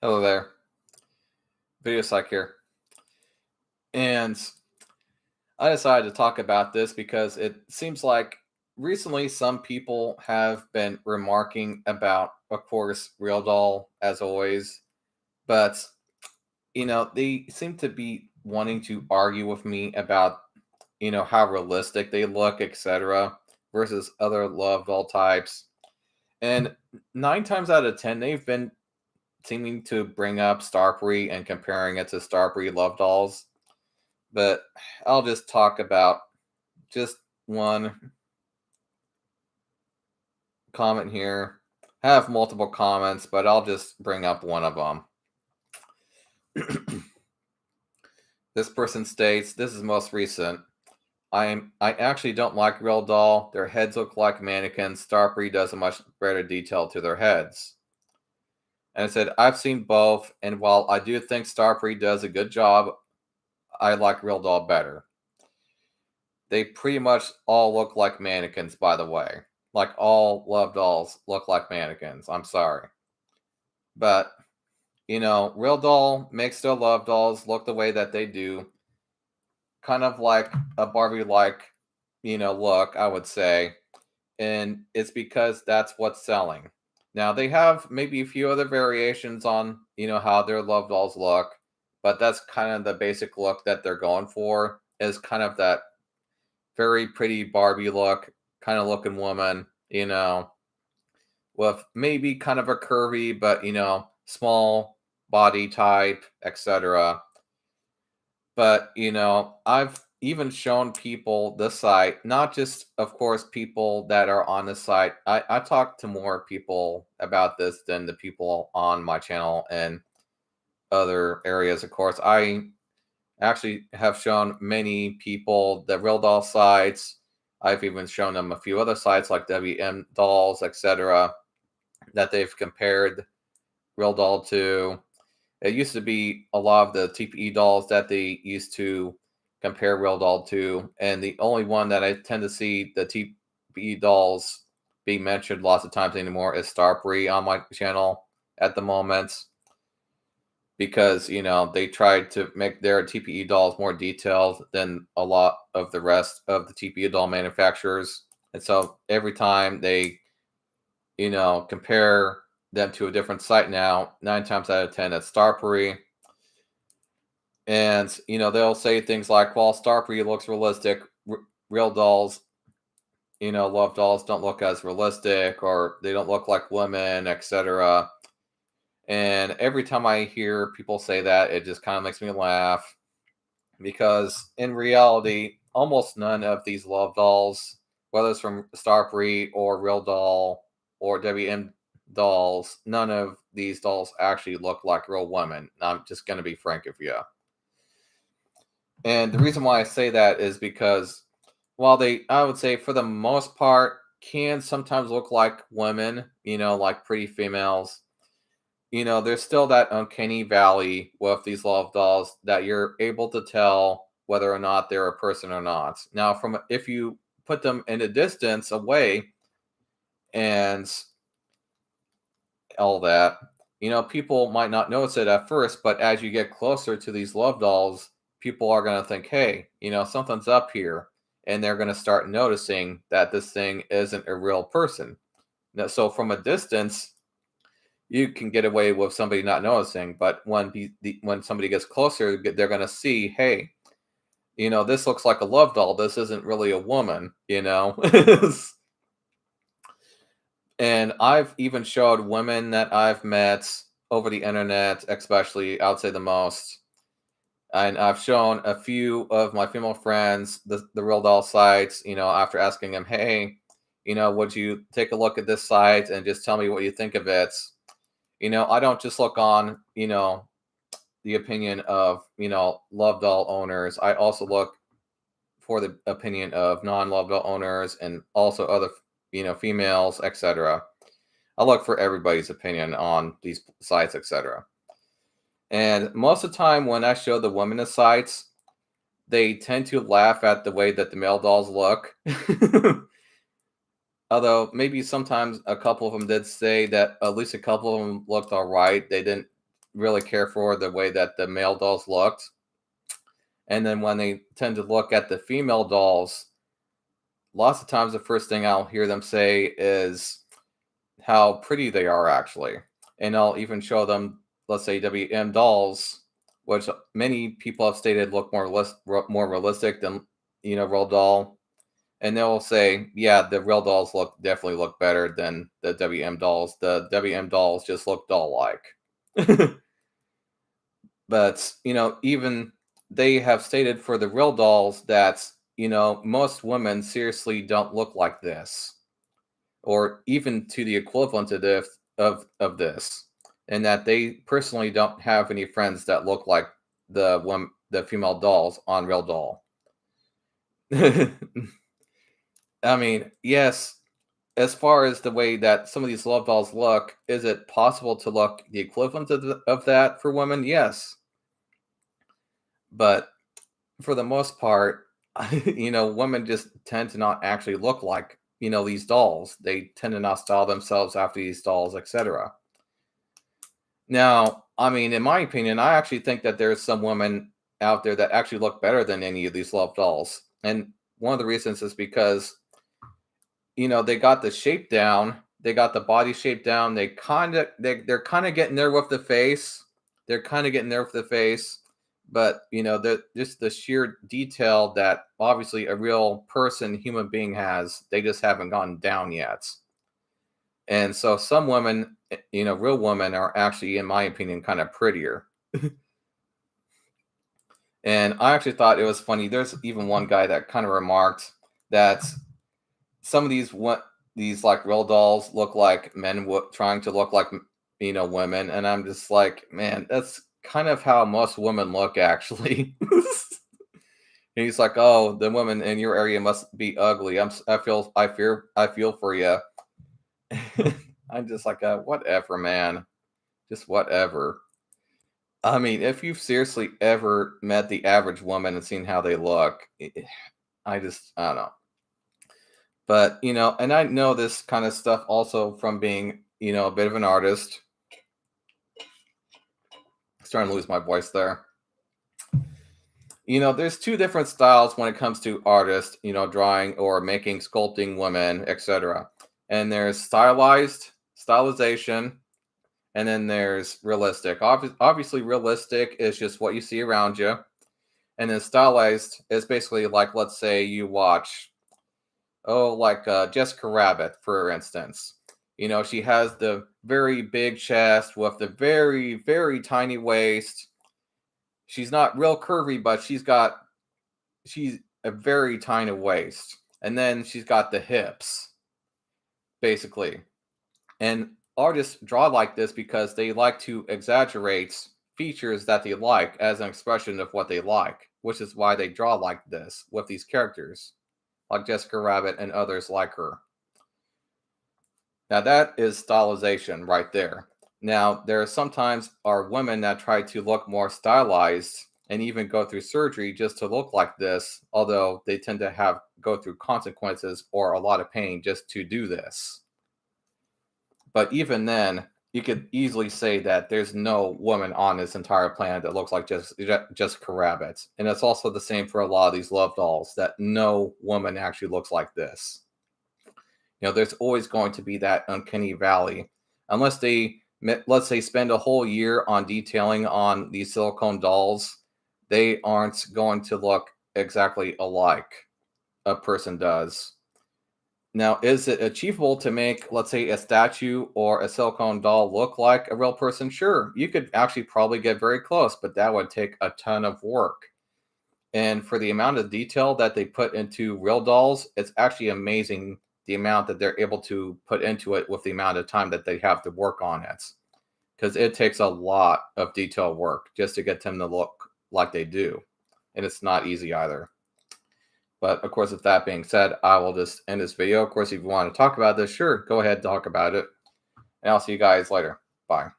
Hello there, Video Psych here. And I decided to talk about this because it seems like recently some people have been remarking about, of course, Real Doll as always, but they seem to be wanting to argue with me about, how realistic they look, etc., versus other love doll types. And 9 times out of 10, they've been seeming to bring up Starpre and comparing it to Starpre love dolls. But I'll just talk about just one comment here. I have multiple comments, but I'll just bring up one of them. This person states, this is most recent. I actually don't like Real Doll. Their heads look like mannequins. Starpre does a much better detail to their heads. And I said, I've seen both, and while I do think Starpre does a good job, I like Real Doll better. They pretty much all look like mannequins, by the way. Like all love dolls look like mannequins. I'm sorry. But, Real Doll makes their love dolls look the way that they do. Kind of like a Barbie like, look, I would say. And it's because that's what's selling. Now, they have maybe a few other variations on, how their love dolls look. But that's kind of the basic look that they're going for, is kind of that very pretty Barbie look, kind of looking woman, with maybe kind of a curvy, but small body type, etc. But I've even shown people the site, not just, of course, people that are on the site. I talk to more people about this than the people on my channel and other areas, of course. I actually have shown many people the Real Doll sites. I've even shown them a few other sites like WM Dolls, etc., that they've compared Real Doll to. It used to be a lot of the TPE dolls that they used to compare Real Doll to, and the only one that I tend to see the TPE dolls being mentioned lots of times anymore is Starpre on my channel at the moment, because they tried to make their TPE dolls more detailed than a lot of the rest of the TPE doll manufacturers. And so every time they compare them to a different site now, 9 times out of 10 it's Starpre. And they'll say things like, well, Starpre looks realistic, Real Dolls, love dolls don't look as realistic, or they don't look like women, etc. And every time I hear people say that, it just kind of makes me laugh, because in reality, almost none of these love dolls, whether it's from Starpre or Real Doll or WM dolls, none of these dolls actually look like real women. I'm just going to be frank with you. And the reason why I say that is because while they, I would say for the most part, can sometimes look like women, like pretty females, there's still that uncanny valley with these love dolls that you're able to tell whether or not they're a person or not. Now, from if you put them in a distance away and all that, people might not notice it at first, but as you get closer to these love dolls, people are going to think, hey, something's up here. And they're going to start noticing that this thing isn't a real person. Now, so from a distance, you can get away with somebody not noticing, but when somebody gets closer, they're going to see, hey, this looks like a love doll. This isn't really a woman, And I've even showed women that I've met over the internet, especially, I would say the most. And I've shown a few of my female friends the Real Doll sites, after asking them, hey, would you take a look at this site and just tell me what you think of it? I don't just look on, the opinion of, love doll owners. I also look for the opinion of non-love doll owners and also other, females, etc. I look for everybody's opinion on these sites, etc. And most of the time when I show the women the sites, they tend to laugh at the way that the male dolls look. Although maybe sometimes a couple of them did say that at least a couple of them looked all right. They didn't really care for the way that the male dolls looked. And then when they tend to look at the female dolls, lots of times the first thing I'll hear them say is how pretty they are actually. And I'll even show them, let's say, WM dolls, which many people have stated look more realistic than real doll. And they'll say, yeah, the real dolls definitely look better than the WM dolls. The WM dolls just look doll like. But even they have stated for the real dolls that most women seriously don't look like this, or even to the equivalent of this, and that they personally don't have any friends that look like the female dolls on real doll. I mean, yes, as far as the way that some of these love dolls look, is it possible to look the equivalent of that for women? Yes, but for the most part, women just tend to not actually look like these dolls. They tend to not style themselves after these dolls, etc. Now, I mean, in my opinion, I actually think that there's some women out there that actually look better than any of these love dolls, and one of the reasons is because they got the shape down, they got the body shape down. They're kind of getting there with the face. They're kind of getting there with the face, but the just the sheer detail that obviously a real person, human being has, they just haven't gotten down yet. And so some women, real women are actually, in my opinion, kind of prettier. And I actually thought it was funny. There's even one guy that kind of remarked that some of these like real dolls look like men trying to look like women, and I'm just like, man, that's kind of how most women look actually. And he's like, oh, the women in your area must be ugly. I feel for you. I'm just like, whatever, man, just whatever. I mean, if you've seriously ever met the average woman and seen how they look, I don't know. But, and I know this kind of stuff also from being, a bit of an artist. Starting to lose my voice there. There's two different styles when it comes to artists, drawing or making, sculpting women, etc. And there's stylization, and then there's realistic. Obviously, realistic is just what you see around you. And then stylized is basically like, let's say you watch, like Jessica Rabbit, for instance. She has the very big chest with the very, very tiny waist. She's not real curvy, but she's a very tiny waist. And then she's got the hips, basically. And artists draw like this because they like to exaggerate features that they like as an expression of what they like, which is why they draw like this with these characters, like Jessica Rabbit and others like her. Now that is stylization right there. Now there sometimes are women that try to look more stylized and even go through surgery just to look like this, although they tend to go through consequences or a lot of pain just to do this. But even then, you could easily say that there's no woman on this entire planet that looks like Jessica Rabbit. And it's also the same for a lot of these love dolls, that no woman actually looks like this. There's always going to be that uncanny valley. Unless let's say, spend a whole year on detailing on these silicone dolls, they aren't going to look exactly alike a person does. Now, is it achievable to make, let's say, a statue or a silicone doll look like a real person? Sure, you could actually probably get very close, but that would take a ton of work. And for the amount of detail that they put into real dolls, it's actually amazing the amount that they're able to put into it with the amount of time that they have to work on it. Because it takes a lot of detail work just to get them to look like they do. And it's not easy either. But of course, with that being said, I will just end this video. Of course, if you want to talk about this, sure, go ahead and talk about it. And I'll see you guys later. Bye.